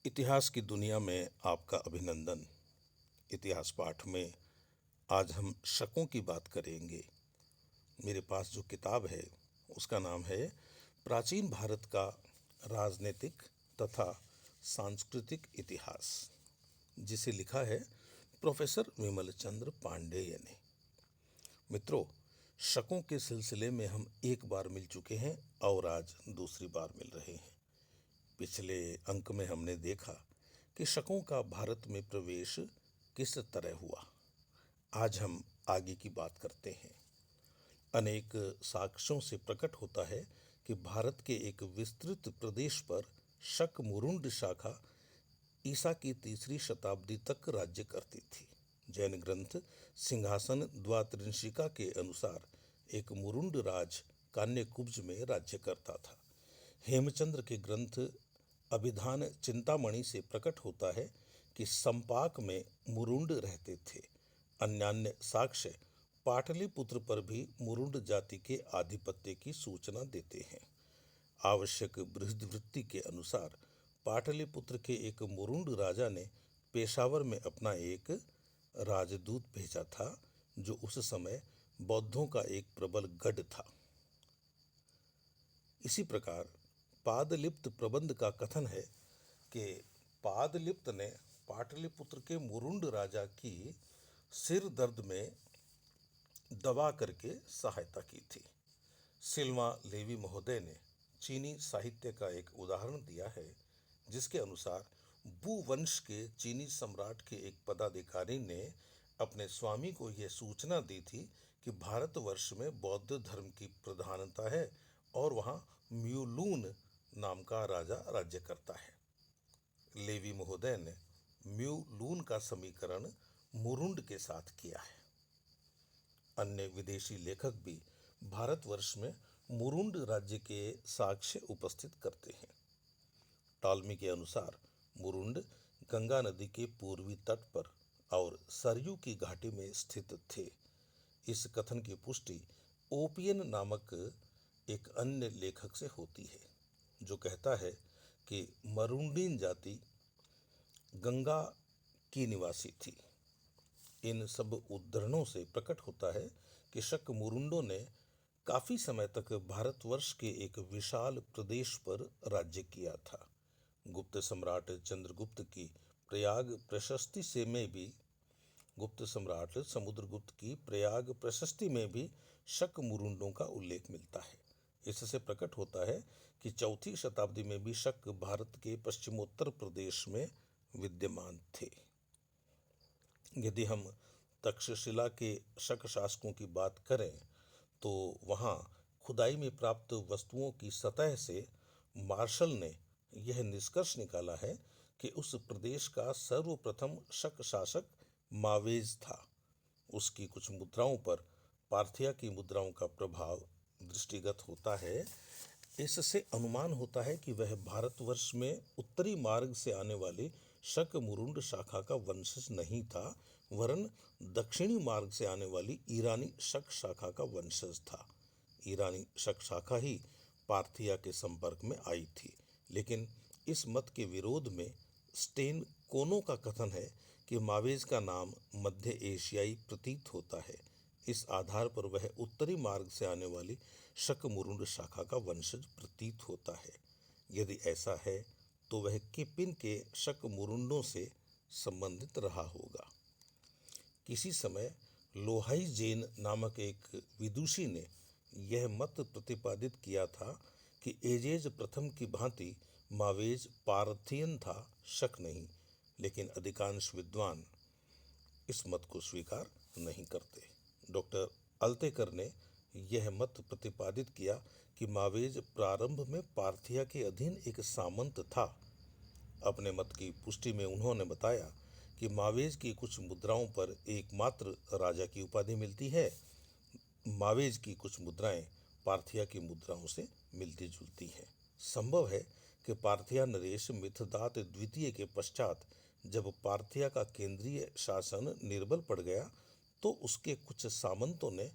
इतिहास की दुनिया में आपका अभिनंदन। इतिहास पाठ में आज हम शकों की बात करेंगे। मेरे पास जो किताब है उसका नाम है प्राचीन भारत का राजनीतिक तथा सांस्कृतिक इतिहास, जिसे लिखा है प्रोफेसर विमल चंद्र पांडेय ने। मित्रों, शकों के सिलसिले में हम एक बार मिल चुके हैं और आज दूसरी बार मिल रहे हैं। पिछले अंक में हमने देखा कि शकों का भारत में प्रवेश किस तरह हुआ। आज हम आगे की बात करते हैं। अनेक साक्ष्यों से प्रकट होता है कि भारत के एक विस्तृत प्रदेश पर शक मुरुंड शाखा ईसा की 3री शताब्दी तक राज्य करती थी। जैन ग्रंथ सिंहासन द्वात्रिंशिका के अनुसार एक मुरुंड राज कान्यकुब्ज में राज्य करता था। हेमचंद्र के ग्रंथ अभिधान चिंतामणि से प्रकट होता है कि संपाक में मुरुंड रहते थे। अन्यान्य साक्ष्य पाटलिपुत्र पर भी मुरुंड जाति के आधिपत्य की सूचना देते हैं। आवश्यक बृहद्वृत्ति के अनुसार पाटलिपुत्र के एक मुरुंड राजा ने पेशावर में अपना एक राजदूत भेजा था, जो उस समय बौद्धों का एक प्रबल गढ़ था। इसी प्रकार पादलिप्त प्रबंध का कथन है कि पादलिप्त ने पाटलिपुत्र के मुरुंड राजा की सिर दर्द में दवा करके सहायता की थी। सिल्वा लेवी महोदय ने चीनी साहित्य का एक उदाहरण दिया है, जिसके अनुसार बु वंश के चीनी सम्राट के एक पदाधिकारी ने अपने स्वामी को यह सूचना दी थी कि भारतवर्ष में बौद्ध धर्म की प्रधानता है और वहां म्यूलून नाम का राजा राज्य करता है। लेवी महोदय ने म्यूलून का समीकरण मुरुंड के साथ किया है। अन्य विदेशी लेखक भी भारतवर्ष में मुरुंड राज्य के साक्ष्य उपस्थित करते हैं। टॉलमी के अनुसार मुरुंड गंगा नदी के पूर्वी तट पर और सरयू की घाटी में स्थित थे। इस कथन की पुष्टि ओपियन नामक एक अन्य लेखक से होती है, जो कहता है कि मरुंडीन जाति गंगा की निवासी थी। इन सब उद्धरणों से प्रकट होता है कि शक मुरुंडों ने काफी समय तक भारतवर्ष के एक विशाल प्रदेश पर राज्य किया था। गुप्त सम्राट चंद्रगुप्त की प्रयाग प्रशस्ति से में भी गुप्त सम्राट समुद्रगुप्त की प्रयाग प्रशस्ति में भी शक मुरुंडों का उल्लेख मिलता है। इससे प्रकट होता है कि 4वीं शताब्दी में भी शक भारत के पश्चिमोत्तर प्रदेश में विद्यमान थे। यदि हम तक्षशिला के शक शासकों की बात करें तो वहां खुदाई में प्राप्त वस्तुओं की सतह से मार्शल ने यह निष्कर्ष निकाला है कि उस प्रदेश का सर्वप्रथम शक शासक मावेज था। उसकी कुछ मुद्राओं पर पार्थिया की मुद्राओं का प्रभाव दृष्टिगत होता है। इससे अनुमान होता है कि वह भारतवर्ष में उत्तरी मार्ग से आने वाली शक मुरुंड शाखा का वंशज नहीं था, वरन दक्षिणी मार्ग से आने वाली ईरानी शक शाखा का वंशज था। ईरानी शक शाखा ही पार्थिया के संपर्क में आई थी, लेकिन इस मत के विरोध में स्टेन कोनो का कथन है कि मावेज का नाम मध्य एशियाई प्रतीत होता है। इस आधार पर वह उत्तरी मार्ग से आने वाली शक मुरुंड शाखा का वंशज प्रतीत होता है। यदि ऐसा है तो वह किपिन के शक मुरुंडों से संबंधित रहा होगा। किसी समय लोहाई जैन नामक एक विदुषी ने यह मत प्रतिपादित किया था कि एजेज प्रथम की भांति मावेज पार्थियन था, शक नहीं, लेकिन अधिकांश विद्वान इस मत को स्वीकार नहीं करते। डॉक्टर अल्तेकर ने यह मत प्रतिपादित किया कि मावेज प्रारंभ में पार्थिया के अधीन एक सामंत था। अपने मत की पुष्टि में उन्होंने बताया कि मावेज की कुछ मुद्राओं पर एकमात्र राजा की उपाधि मिलती है। मावेज की कुछ मुद्राएं पार्थिया की मुद्राओं से मिलती जुलती हैं। संभव है कि पार्थिया नरेश मिथदात द्वितीय के पश्चात जब पार्थिया का केंद्रीय शासन निर्बल पड़ गया तो उसके कुछ सामंतों ने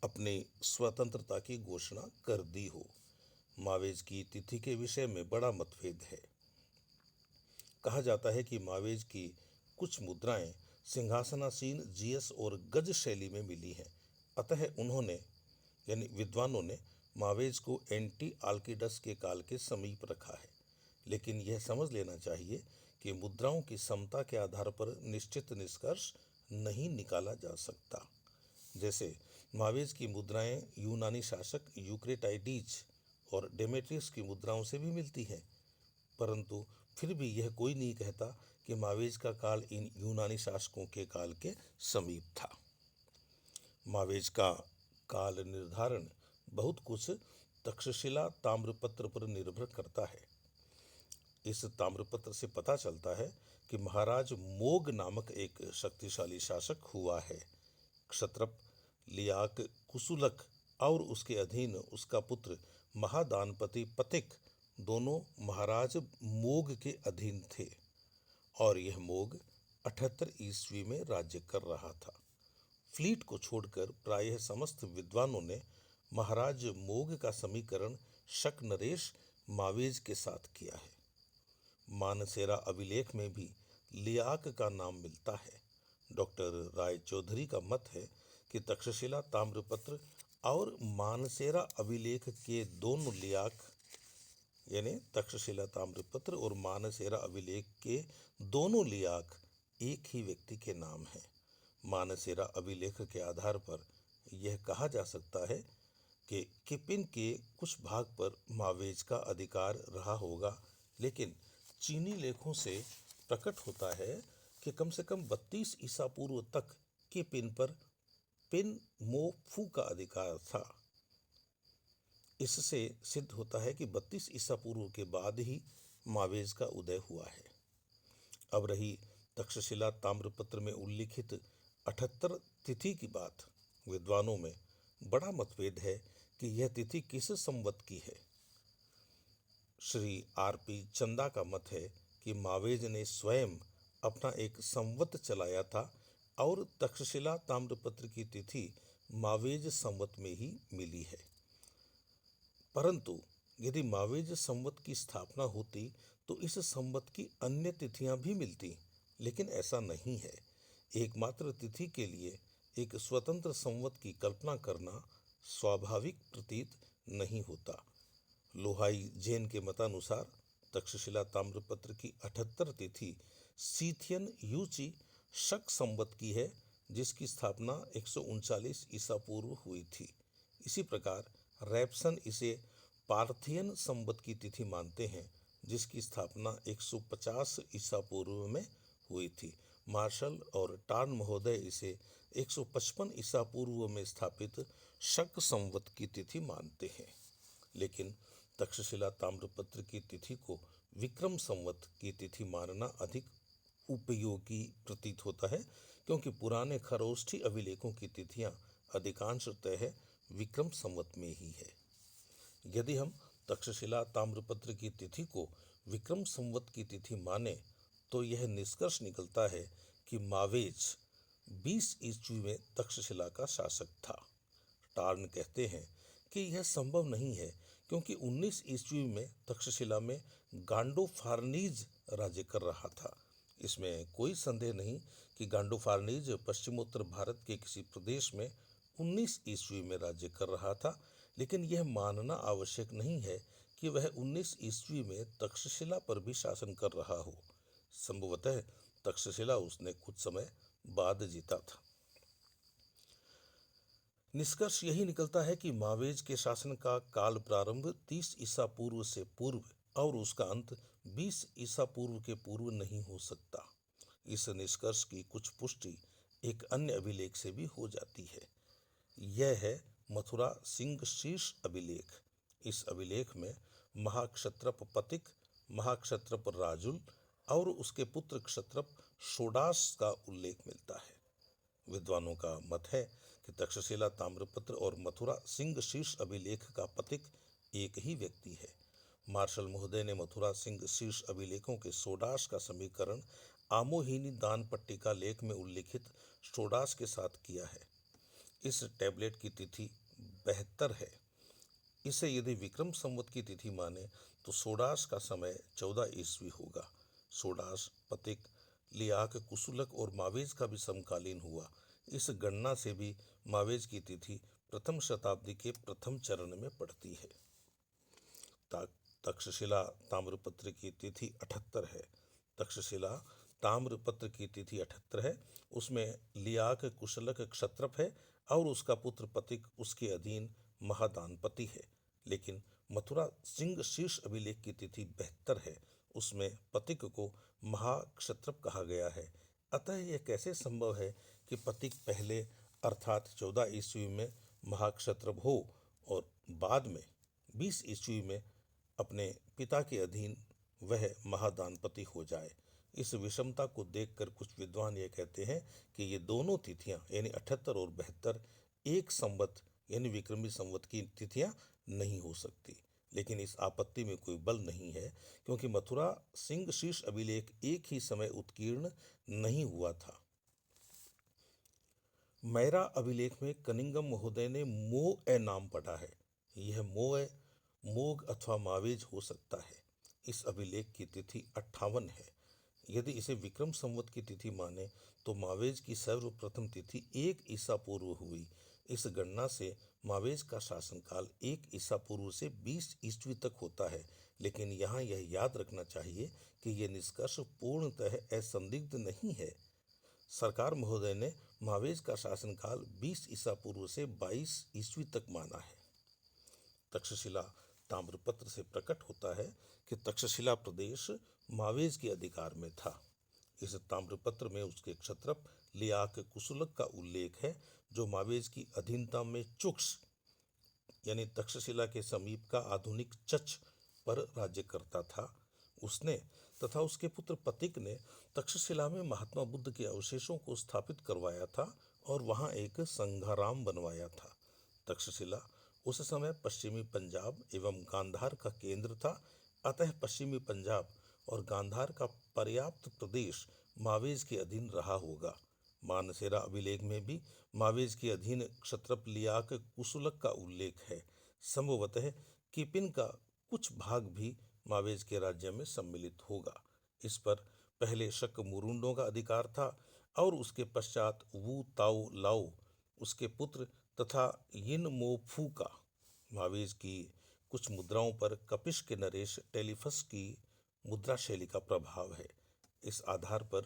अपनी स्वतंत्रता की घोषणा कर दी हो। मावेज की तिथि के विषय में बड़ा मतभेद है। कहा जाता है कि मावेज की कुछ मुद्राएं सिंहासनासीन जीएस और गज शैली में मिली हैं। अतः उन्होंने यानी विद्वानों ने मावेज को एंटी आल्किडस के काल के समीप रखा है। लेकिन यह समझ लेना चाहिए कि मुद्राओं की समता के आधार पर निश्चित निष्कर्ष नहीं निकाला जा सकता। जैसे मावेज की मुद्राएं यूनानी शासक यूक्रेटाइडीज और डेमेट्रियस की मुद्राओं से भी मिलती हैं, परंतु फिर भी यह कोई नहीं कहता कि मावेज का काल इन यूनानी शासकों के काल के समीप था। मावेज का काल निर्धारण बहुत कुछ तक्षशिला ताम्रपत्र पर निर्भर करता है। इस ताम्रपत्र से पता चलता है कि महाराज मोग नामक एक शक्तिशाली शासक हुआ है। क्षत्रप, लियाक, कुसुलक और उसके अधीन उसका पुत्र महादानपति पथिक दोनों महाराज मोग के अधीन थे और यह मोग 78 ईस्वी में राज्य कर रहा था। फ्लीट को छोड़कर प्रायः समस्त विद्वानों ने महाराज मोग का समीकरण शक नरेश मावेज के साथ किया है। मानसेरा अभिलेख में भी लियाक का नाम मिलता है। डॉक्टर राय चौधरी का मत है कि तक्षशिला ताम्रपत्र और मानसेरा अभिलेख के दोनों लियाक यानी तक्षशिला ताम्रपत्र और मानसेरा अभिलेख के दोनों लियाक एक ही व्यक्ति के नाम हैं। मानसेरा अभिलेख के आधार पर यह कहा जा सकता है कि किपिन के कुछ भाग पर मावेज का अधिकार रहा होगा, लेकिन चीनी लेखों से प्रकट होता है कि कम से कम 32 ईसा पूर्व तक किपिन पर पिन मो फू का अधिकार था। इससे सिद्ध होता है कि 32 ईसा पूर्व के बाद ही मावेज का उदय हुआ है। अब रही तक्षशिला ताम्रपत्र में उल्लिखित 78 तिथि की बात, विद्वानों में बड़ा मतभेद है कि यह तिथि किस संवत की है। श्री आर.पी. चंदा का मत है कि मावेज ने स्वयं अपना एक संवत चलाया था और तक्षशिला ताम्रपत्र की तिथि मावेज संवत में ही मिली है। परंतु यदि मावेज संवत की स्थापना होती तो इस संवत की अन्य तिथियां भी मिलती, लेकिन ऐसा नहीं है। एकमात्र तिथि के लिए एक स्वतंत्र संवत की कल्पना करना स्वाभाविक प्रतीत नहीं होता। लोहाई जैन के मतानुसार तक्षशिला ताम्रपत्र की 78 तिथि सीथियन यूची शक संवत की है, जिसकी स्थापना 139 ईसा पूर्व हुई थी। इसी प्रकार रैप्सन इसे पार्थियन संवत की तिथि मानते हैं, जिसकी स्थापना 150 ईसा पूर्व में हुई थी। मार्शल और टार्न महोदय इसे 155 ईसा पूर्व में स्थापित शक संवत की तिथि मानते हैं। लेकिन तक्षशिला ताम्रपत्र की तिथि को विक्रम संवत की तिथि मानना अधिक उपयोगी प्रतीत होता है, क्योंकि पुराने खरोष्ठी अभिलेखों की तिथियां अधिकांशतः विक्रम संवत में ही है। यदि हम तक्षशिला ताम्रपत्र की तिथि को विक्रम संवत की तिथि माने तो यह निष्कर्ष निकलता है कि मावेज 20 ईस्वी में तक्षशिला का शासक था। टार्न कहते हैं कि यह संभव नहीं है, क्योंकि 19 ईस्वी में तक्षशिला में गांडोफार्नीज राज्य कर रहा था। इसमें कोई संदेह नहीं कि गांडोफार्नीज पश्चिमोत्तर भारत के किसी प्रदेश में 19 ईस्वी में राज्य कर रहा था, लेकिन यह मानना आवश्यक नहीं है कि वह 19 ईस्वी में तक्षशिला पर भी शासन कर रहा हो। संभवतः तक्षशिला उसने कुछ समय बाद जीता था। निष्कर्ष यही निकलता है कि मावेज के शासन का काल प्रारंभ 30 ईसा पूर्व से पूर्व और उसका अंत 20 ईसा पूर्व के पूर्व नहीं हो सकता। इस निष्कर्ष की कुछ पुष्टि एक अन्य अभिलेख से भी हो जाती है। यह है मथुरा सिंह शीर्ष अभिलेख। इस अभिलेख में महाक्षत्रप पथिक, महाक्षत्रप राजुल और उसके पुत्र क्षत्रप षोडाश का उल्लेख मिलता है। विद्वानों का मत है कि तक्षशिला ताम्रपत्र और मथुरा सिंह शीर्ष अभिलेख का पथिक एक ही व्यक्ति है। मार्शल महोदय ने मथुरा सिंह शीर्ष अभिलेखों के षोडाश का समीकरण आमोहिनी दान पट्टिका लेख में उल्लिखित षोडाश के साथ किया है। इस टैबलेट की तिथि 72 है। इसे यदि विक्रम संवत की तिथि माने तो षोडाश का समय 14 ईस्वी होगा। सोडास, पतिक, लियाक, कुशुलक और मावेज का भी समकालीन हुआ। इस गणना से भी मावेज की तिथि प्रथम शताब्दी के प्रथम चरण में पड़ती है। तक्षशिला ताम्रपत्र की तिथि 78 है। तक्षशिला ताम्रपत्र की तिथि 78 है। उसमें लियाक, कुशलक, क्षत्रप है और उसका पुत्र पतिक उसके अधीन महादानपति है। लेकिन मथुरा सिंह शीर्ष अभिलेख की तिथि 72 है। उसमें पतिक को महाक्षत्रप कहा गया है। अतः यह कैसे संभव है कि पतिक पहले अर्थात 14 ईस्वी में महाक्षत्रप हो और बाद में 20 ईस्वी में अपने पिता के अधीन वह महादानपति हो जाए। इस विषमता को देखकर कुछ विद्वान ये कहते हैं कि ये दोनों तिथियां यानी 78 और 72 एक संवत यानी विक्रमी संवत की तिथियां नहीं हो सकती। लेकिन इस आपत्ति में कोई बल नहीं है, क्योंकि मथुरा सिंह शीर्ष अभिलेख एक ही समय उत्कीर्ण नहीं हुआ था। मैरा अभिलेख में कनिंगम महोदय ने मोह नाम पढ़ा है। यह मोह मोग अथवा मावेज हो सकता है। इस अभिलेख की तिथि 58 है। यदि इसे विक्रम संवत की तिथि माने तो मावेज की सर्वप्रथम तिथि 1 ईसा पूर्व हुई। इस गणना से मावेज का शासनकाल 1 ईसा पूर्व से 20 ईस्वी तक होता है। लेकिन यहाँ यह याद रखना चाहिए कि यह निष्कर्ष पूर्णतः असंदिग्ध नहीं है। सरकार महोदय ने मावेज का शासनकाल 20 ईसा पूर्व से 22 ईस्वी तक माना है। तक्षशिला ताम्रपत्र से प्रकट होता है कि तक्षशिला प्रदेश मावेज के अधिकार में था। इस ताम्रपत्र में उसके क्षत्रप लियाक कुशुलक का उल्लेख है, जो मावेज की अधीनता में चुक्स यानी तक्षशिला के समीप का आधुनिक चच पर राज्य करता था। उसने तथा उसके पुत्र पतिक ने तक्षशिला में महात्मा बुद्ध के अवशेषों को स्थापित करवाया था और वहां एक संघाराम बनवाया था। तक्षशिला उस समय पश्चिमी पंजाब एवं गांधार का केंद्र था। अतः पश्चिमी पंजाब और गांधार का पर्याप्त प्रदेश मावेज के अधीन रहा होगा। मानसेरा अभिलेख में भी मावेज के अधीन क्षत्रप लियाक कुशुलक का उल्लेख है। संभवतः किपिन का कुछ भाग भी मावेज के राज्य में सम्मिलित होगा। इस पर पहले शक मुरुंडों का अधिकार था और उसके पश्चात वू ताओ लाओ उसके पुत्र तथा यिन मोफू का। मावेज की कुछ मुद्राओं पर कपिश के नरेश टेलीफस की मुद्रा शैली का प्रभाव है। इस आधार पर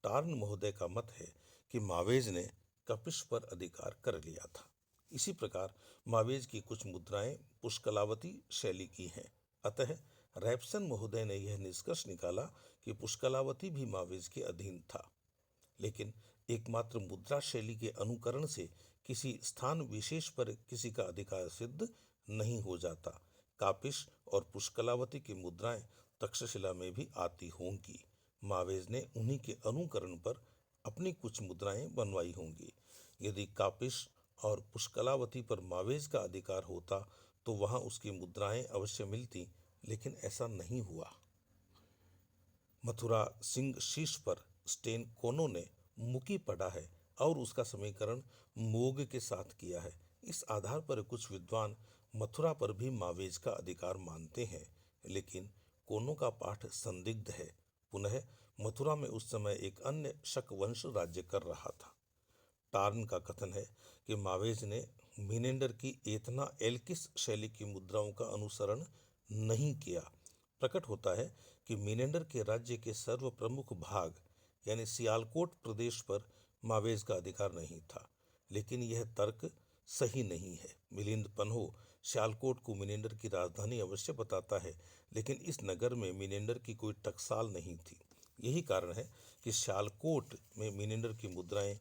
टार्न महोदय का मत है कि मावेज ने कपिश पर अधिकार कर लिया था। इसी प्रकार मावेज की कुछ मुद्राएं पुष्कलावती शैली की हैं। अतः रैप्सन महोदय ने यह निष्कर्ष निकाला कि पुष्कलावती भी मावेज के अधीन था। लेकिन एकमात्र मुद्रा शैली के अनुकरण से किसी स्थान विशेष पर किसी का अधिकार सिद्ध नहीं हो जाता। कापिश और पुष्कलावती की मुद्राएं तक्षशिला में भी आती होंगी। मावेज ने उन्हीं के अनुकरण पर अपनी कुछ मुद्राएं बनवाई होंगी। यदि कापिश और पुष्कलावती पर मावेज का अधिकार होता तो वहां उसकी मुद्राएं अवश्य मिलती, लेकिन ऐसा नहीं हुआ। मथुरा सिंह शीर्ष पर स्टेन कोनो ने मुकी पढ़ा है और उसका समीकरण मोग के साथ किया है। इस आधार पर कुछ विद्वान मथुरा पर भी मावेज का अधिकार मानते हैं, लेकिन कोनो का पाठ संदिग्ध है। पुनः मथुरा में उस समय एक अन्य शक वंश राज्य कर रहा था। टार्न का कथन है कि मावेज ने मिनेंडर की एथना एल्किस शैली की मुद्राओं का अनुसरण नहीं किया। प्रकट होता है कि मिनेंडर के राज्य के सर्व प्रमुख भाग यानी सियालकोट प्रदेश पर मावेज का अधिकार नहीं था। लेकिन यह तर्क सही नहीं है। मिलिंद पन्हो सियालकोट को मिनेंडर की राजधानी अवश्य बताता है, लेकिन इस नगर में मिनेंडर की कोई टकसाल नहीं थी। यही कारण है कि सियालकोट में मिनेंडर की मुद्राएं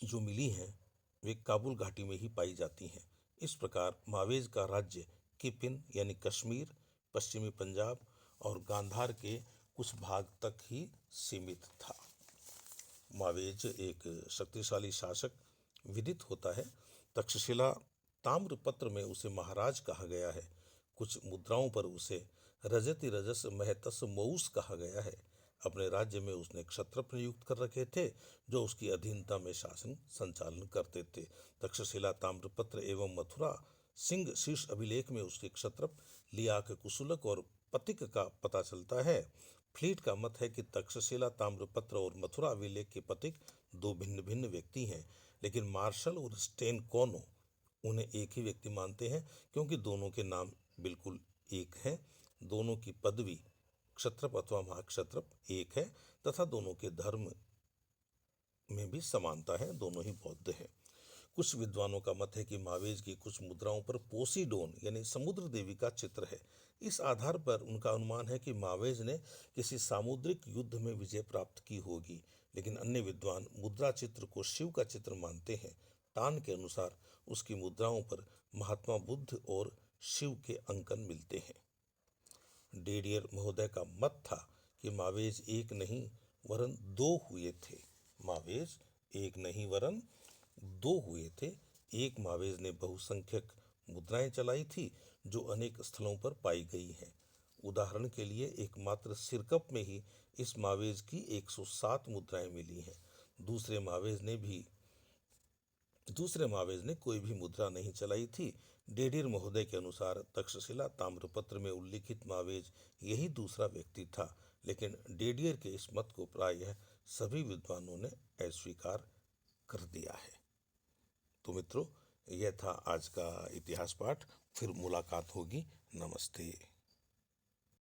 जो मिली हैं वे काबुल घाटी में ही पाई जाती हैं। इस प्रकार मावेज का राज्य किपिन यानी कश्मीर, पश्चिमी पंजाब और गांधार के कुछ भाग तक ही सीमित था। मावेज एक शक्तिशाली शासक विदित होता है। तक्षशिला ताम्रपत्र में उसे महाराज कहा गया है। कुछ मुद्राओं पर उसे रजति रजस महतस मऊस कहा गया है। अपने राज्य में उसने क्षत्रप नियुक्त कर रखे थे, जो उसकी अधीनता में शासन संचालन करते थे। तक्षशिला ताम्रपत्र एवं मथुरा सिंह शीर्ष अभिलेख में उसके क्षत्रप लियाक कुशुलक और पतिक का पता चलता है। फ्लीट का मत है कि तक्षशिला, ताम्रपत्र और मथुरा अभिलेख के पथिक दो भिन्न भिन्न व्यक्ति हैं, लेकिन मार्शल और स्टेनकोनो उन्हें एक ही व्यक्ति मानते हैं, क्योंकि दोनों के नाम बिल्कुल एक हैं। दोनों की पदवी क्षत्रप अथवा महाक्षत्रप एक है तथा दोनों के धर्म में भी समानता है, दोनों ही बौद्ध हैं। कुछ विद्वानों का मत है कि मावेज की कुछ मुद्राओं पर पोसीडोन यानी समुद्र देवी का चित्र है। इस आधार पर उनका अनुमान है कि मावेज ने किसी सामुद्रिक युद्ध में विजय प्राप्त की होगी, लेकिन अन्य विद्वान मुद्रा चित्र को शिव का चित्र मानते हैं। टान के अनुसार उसकी मुद्राओं पर महात्मा बुद्ध और शिव के अंकन मिलते हैं। डेडियर महोदय का मत था कि मावेज एक नहीं वरन दो हुए थे। मावेज एक नहीं वरन दो हुए थे। एक मावेज ने बहुसंख्यक मुद्राएं चलाई थी जो अनेक स्थलों पर पाई गई हैं। उदाहरण के लिए एकमात्र सिरकप में ही इस मावेज की 107 मुद्राएं मिली हैं। दूसरे मावेज ने कोई भी मुद्रा नहीं चलाई थी। डेडियर महोदय के अनुसार तक्षशिला ताम्रपत्र में उल्लिखित मावेज यही दूसरा व्यक्ति था, लेकिन डेडियर के इस मत को प्रायः सभी विद्वानों ने अस्वीकार कर दिया है। तो मित्रों, यह था आज का इतिहास पाठ। फिर मुलाकात होगी। नमस्ते।